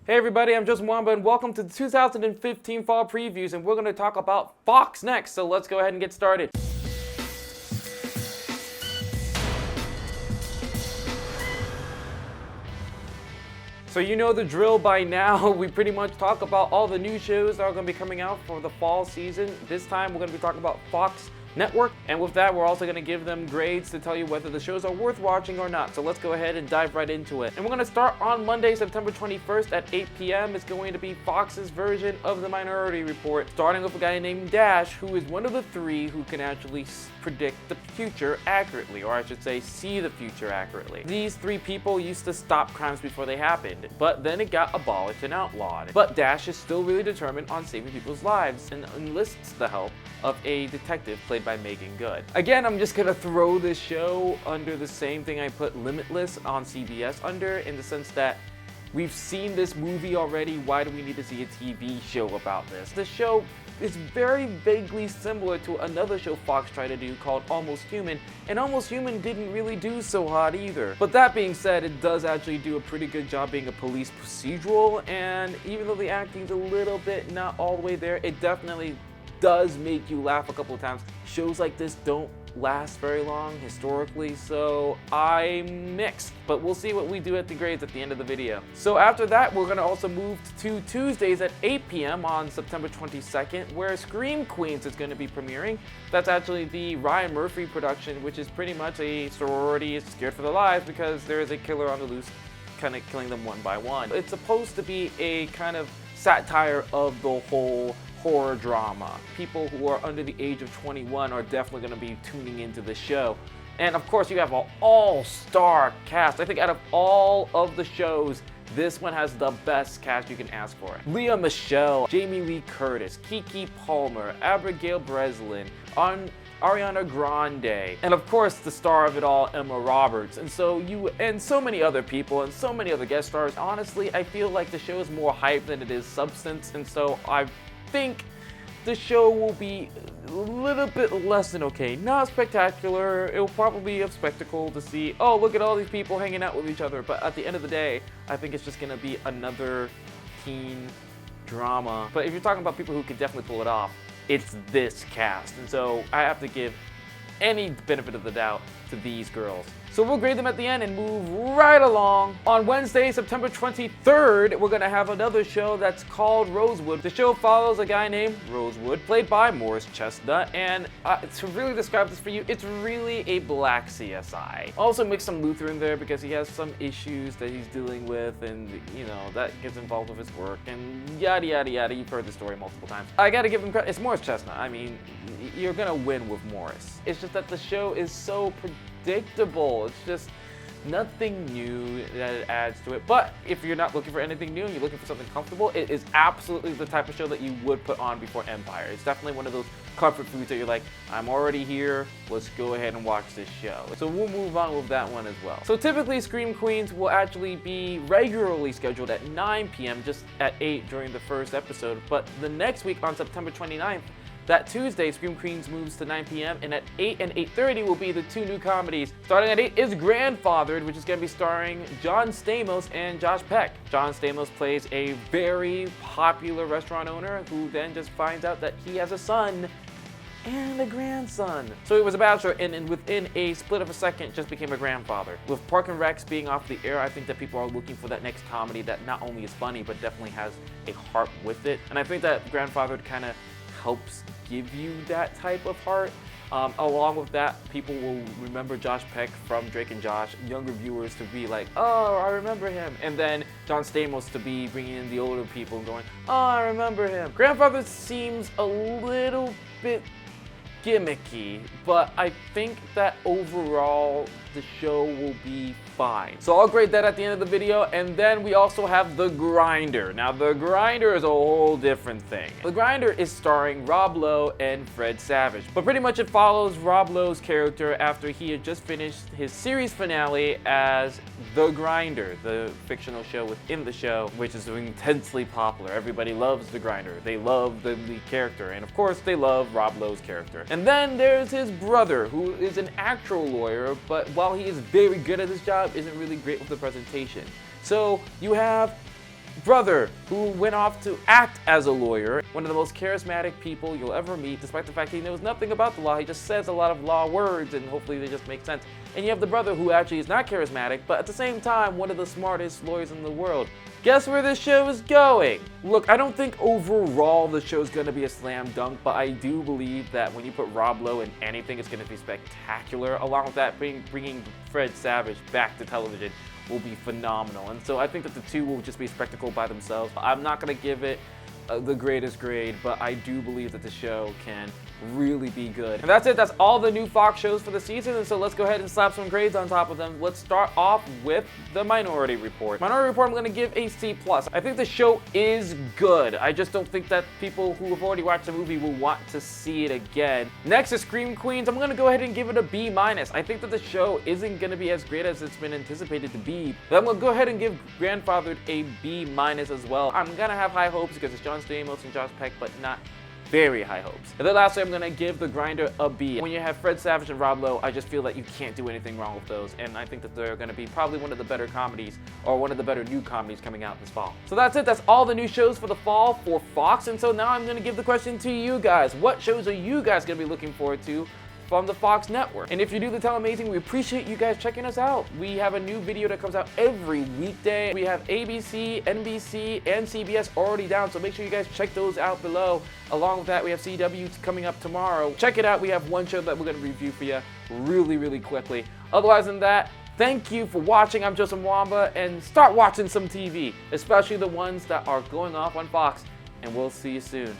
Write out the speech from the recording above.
Hey everybody, I'm just Mwamba and welcome to the 2015 Fall Previews, and we're going to talk about Fox next, so let's go ahead and get started. So you know the drill by now. We pretty much talk about all the new shows that are going to be coming out for the fall season. This time we're going to be talking about Fox Network, and with that we're also going to give them grades to tell you whether the shows are worth watching or not. So let's go ahead and dive right into it. And we're going to start on Monday, September 21st at 8 p.m. It's going to be Fox's version of The Minority Report, starting with a guy named Dash, who is one of the three who can actually predict the future accurately, or I should say see the future accurately. These three people used to stop crimes before they happened, but then it got abolished and outlawed. But Dash is still really determined on saving people's lives and enlists the help of a detective played by Megan Good. Again, I'm just gonna throw this show under the same thing I put Limitless on CBS under, in the sense that we've seen this movie already. Why do we need to see a TV show about this? The show is very vaguely similar to another show Fox tried to do called Almost Human, and Almost Human didn't really do so hot either. But that being said, it does actually do a pretty good job being a police procedural, and even though the acting's a little bit not all the way there, it definitely does make you laugh a couple of times. Shows like this don't last very long historically, so I'm mixed, but we'll see what we do at the grades at the end of the video. So after that, we're gonna also move to Tuesdays at 8 p.m. on September 22nd, where Scream Queens is gonna be premiering. That's actually the Ryan Murphy production, which is pretty much a sorority scared for their lives because there is a killer on the loose, kind of killing them one by one. It's supposed to be a kind of satire of the whole horror drama. People who are under the age of 21 are definitely going to be tuning into the show. And of course, you have an all-star cast. I think out of all of the shows, this one has the best cast you can ask for. Lea Michele, Jamie Lee Curtis, Keke Palmer, Abigail Breslin, Ariana Grande, and of course the star of it all, Emma Roberts, and so many other people and so many other guest stars. Honestly, I feel like the show is more hype than it is substance, and so I think the show will be a little bit less than okay. Not spectacular. It'll probably be a spectacle to see, oh, look at all these people hanging out with each other. But at the end of the day, I think it's just gonna be another teen drama. But if you're talking about people who could definitely pull it off, it's this cast. And so I have to give any benefit of the doubt to these girls. So we'll grade them at the end and move right along. On Wednesday, September 23rd, we're gonna have another show that's called Rosewood. The show follows a guy named Rosewood, played by Morris Chestnut, and to really describe this for you, it's really a black CSI. Also mix some Luther in there because he has some issues that he's dealing with, and you know, that gets involved with his work, and yada yada yada. You've heard the story multiple times. I gotta give him credit. It's Morris Chestnut. I mean, you're gonna win with Morris. It's just that the show is so predictable. It's just nothing new that it adds to it. But if you're not looking for anything new and you're looking for something comfortable, it is absolutely the type of show that you would put on before Empire. It's definitely one of those comfort foods that you're like, I'm already here, let's go ahead and watch this show. So we'll move on with that one as well. So typically Scream Queens will actually be regularly scheduled at 9 p.m. just at 8 during the first episode. But the next week on September 29th, that Tuesday, Scream Queens moves to 9 p.m. and at 8 and 8:30 will be the two new comedies. Starting at 8 is Grandfathered, which is going to be starring John Stamos and Josh Peck. John Stamos plays a very popular restaurant owner who then just finds out that he has a son and a grandson. So he was a bachelor and within a split of a second just became a grandfather. With Park and Recs being off the air, I think that people are looking for that next comedy that not only is funny but definitely has a heart with it. And I think that Grandfathered kind of helps give you that type of heart. Along with that, people will remember Josh Peck from Drake and Josh, younger viewers to be like, oh, I remember him. And then John Stamos to be bringing in the older people and going, oh, I remember him. Grandfather seems a little bit gimmicky, but I think that overall the show will be fine. So I'll grade that at the end of the video, and then we also have The Grinder. Now, The Grinder is a whole different thing. The Grinder is starring Rob Lowe and Fred Savage, but pretty much it follows Rob Lowe's character after he had just finished his series finale as The Grinder, the fictional show within the show, which is intensely popular. Everybody loves The Grinder. They love the lead character, and of course they love Rob Lowe's character. And then there's his brother, who is an actual lawyer, but while he is very good at his job, isn't really great with the presentation. So you have brother who went off to act as a lawyer, one of the most charismatic people you'll ever meet, despite the fact he knows nothing about the law. He just says a lot of law words and hopefully they just make sense. And you have the brother who actually is not charismatic, but at the same time, one of the smartest lawyers in the world. Guess where this show is going? Look, I don't think overall the show is going to be a slam dunk, but I do believe that when you put Rob Lowe in anything, it's going to be spectacular. Along with that, bringing Fred Savage back to television will be phenomenal. And so I think that the two will just be a spectacle by themselves. I'm not going to give it the greatest grade, but I do believe that the show can really be good. And that's it. That's all the new Fox shows for the season. And so let's go ahead and slap some grades on top of them. Let's start off with the Minority Report. Minority Report, I'm going to give a C+. I think the show is good. I just don't think that people who have already watched the movie will want to see it again. Next is Scream Queens. I'm going to go ahead and give it a B-. I think that the show isn't going to be as great as it's been anticipated to be, but I'm going to go ahead and give Grandfathered a B- as well. I'm going to have high hopes because it's John Stamos and Josh Peck, but not very high hopes. And then lastly, I'm going to give The Grinder a B. When you have Fred Savage and Rob Lowe, I just feel that you can't do anything wrong with those, and I think that they're going to be probably one of the better comedies, or one of the better new comedies coming out this fall. So that's it. That's all the new shows for the fall for Fox, and so now I'm going to give the question to you guys. What shows are you guys going to be looking forward to from the Fox network? And if you do the Telemazing, we appreciate you guys checking us out. We have a new video that comes out every weekday. We have ABC, NBC, and CBS already down, so make sure you guys check those out below. Along with that, we have CW coming up tomorrow. Check it out. We have one show that we're going to review for you really quickly. Otherwise than that, thank you for watching. I'm Joseph Mwamba, and start watching some TV, especially the ones that are going off on Fox, and we'll see you soon.